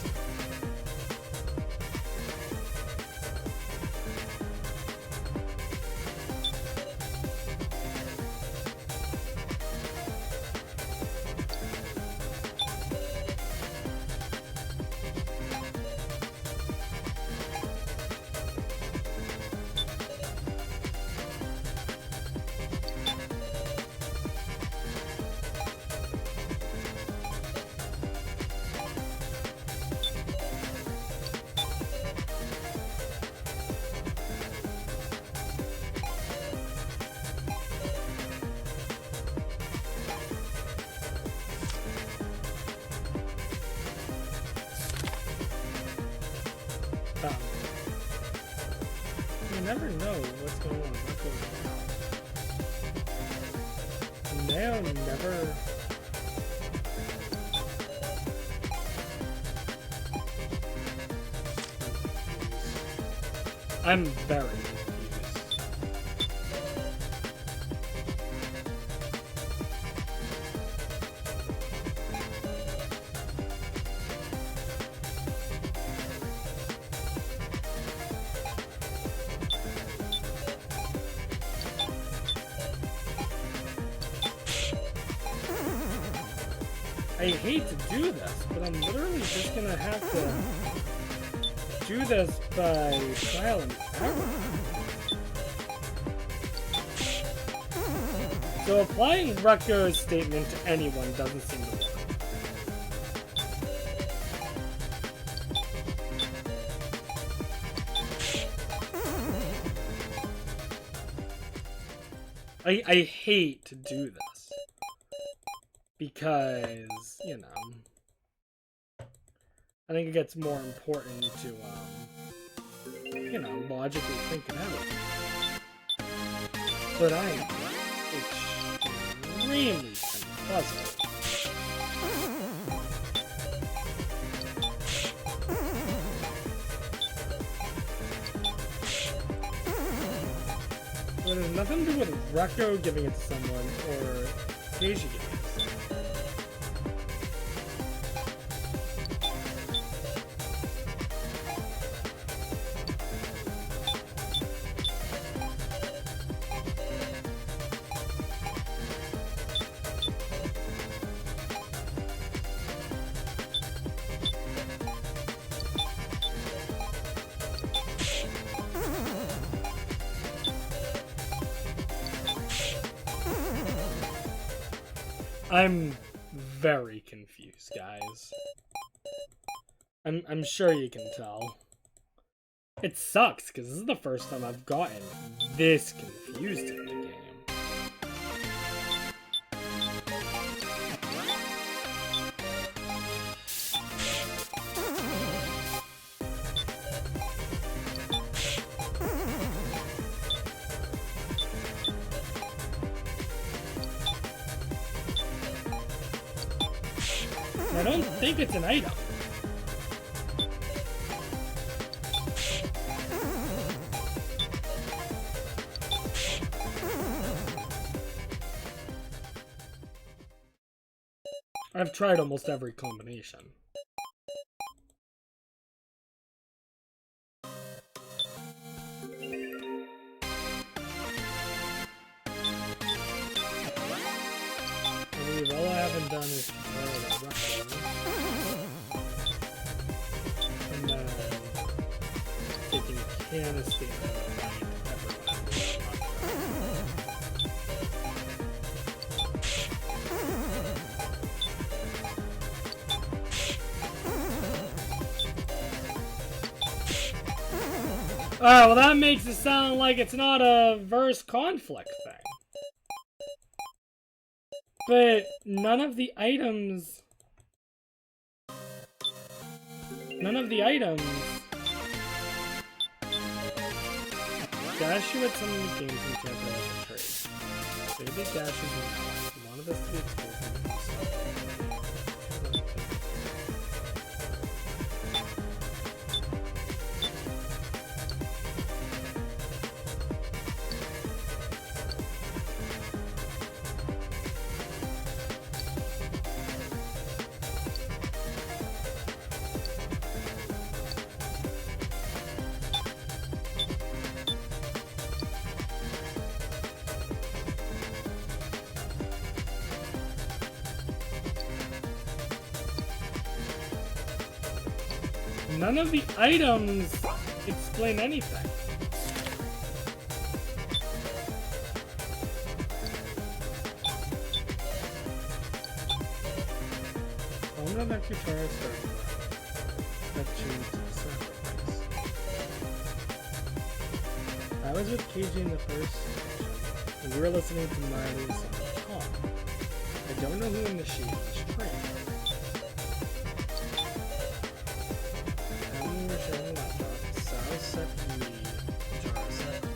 Speaker 1: never know what's going on. Now never. I'm very confused. I hate to do this, but I'm literally just gonna have to do this by trial and error. So applying Rucko's statement to anyone doesn't seem to work. I hate to do this. Because, you know, I think it gets more important to, you know, logically think it out. But I am extremely puzzled. But it has nothing to do with Rucko giving it to someone or Keiji giving it to someone. I'm very confused, guys. I'm sure you can tell. It sucks, because this is the first time I've gotten this confused in the game. I don't think it's an item. I've tried almost every combination. I believe all I haven't done is and then taking canister Alright, well that makes it sound like it's not a verse conflict thing. But none of the items... Dash you at some of the games and can't go out the trade. Maybe Dash is in one of this to be exclusive to himself. None of the items explain anything. I'm gonna let you try to start that changed to the sacrifice. I was with KJ in the first section, and we were listening to Miley's song, I don't know who initiated this train. Set me jar sacrifice.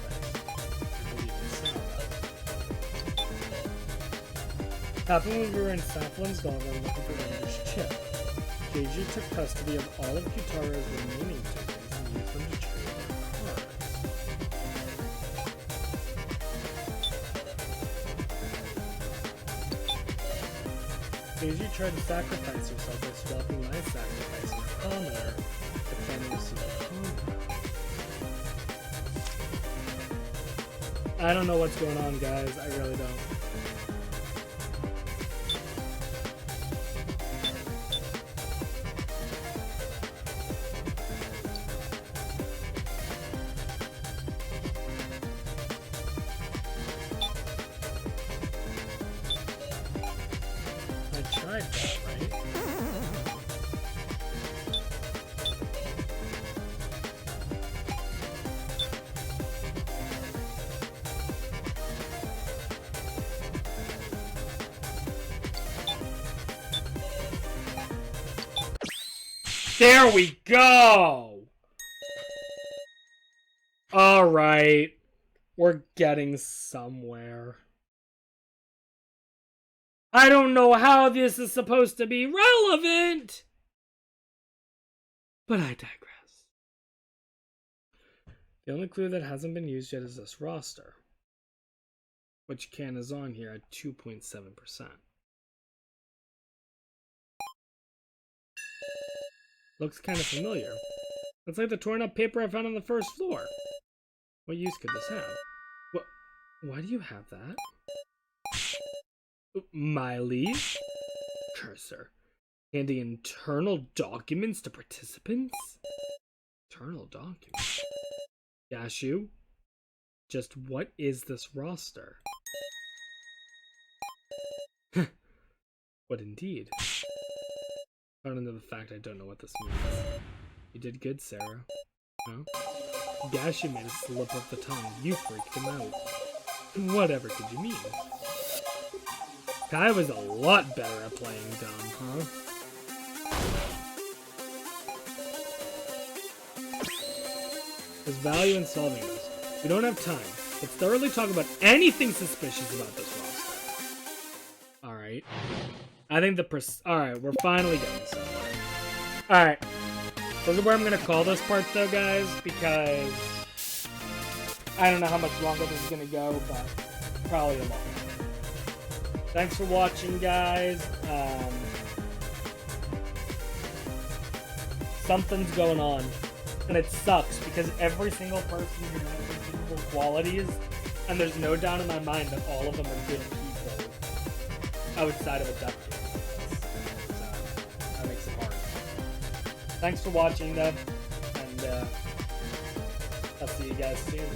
Speaker 1: Happened when we were in Safflin's Dollar looking for Ranger's chip. Keiji took custody of all of Kutaro's remaining tokens and used them to trade their cards. Keiji tried to sacrifice herself by swapping my sacrifice with Commoner, but then received a combo. I don't know what's going on, guys. I really don't. Tried that, right? There we go! Alright. We're getting somewhere. I don't know how this is supposed to be relevant, but I digress. The only clue that hasn't been used yet is this roster, which can is on here at 2.7%. Looks kind of familiar. It's like the torn up paper I found on the first floor. What use could this have? What? Why do you have that? Miley? Cursor. Handing internal documents to participants? Internal documents? Yashu? Just what is this roster? What indeed? Not into the fact I don't know what this means. You did good, Sarah. Huh? Gashu made a slip of the tongue. You freaked him out. Whatever could you mean? Kai was a lot better at playing dumb, huh? There's value in solving this. We don't have time. Let's thoroughly talk about anything suspicious about this roster. Alright. I think alright, we're finally getting somewhere. Alright. This is where I'm gonna call this part though, guys, because I don't know how much longer this is gonna go, but probably a lot. Thanks for watching, guys. Something's going on. And it sucks because every single person here has redeemable qualities, and there's no doubt in my mind that all of them are good people outside of a duck game. So that makes it hard. Thanks for watching, though, and I'll see you guys soon.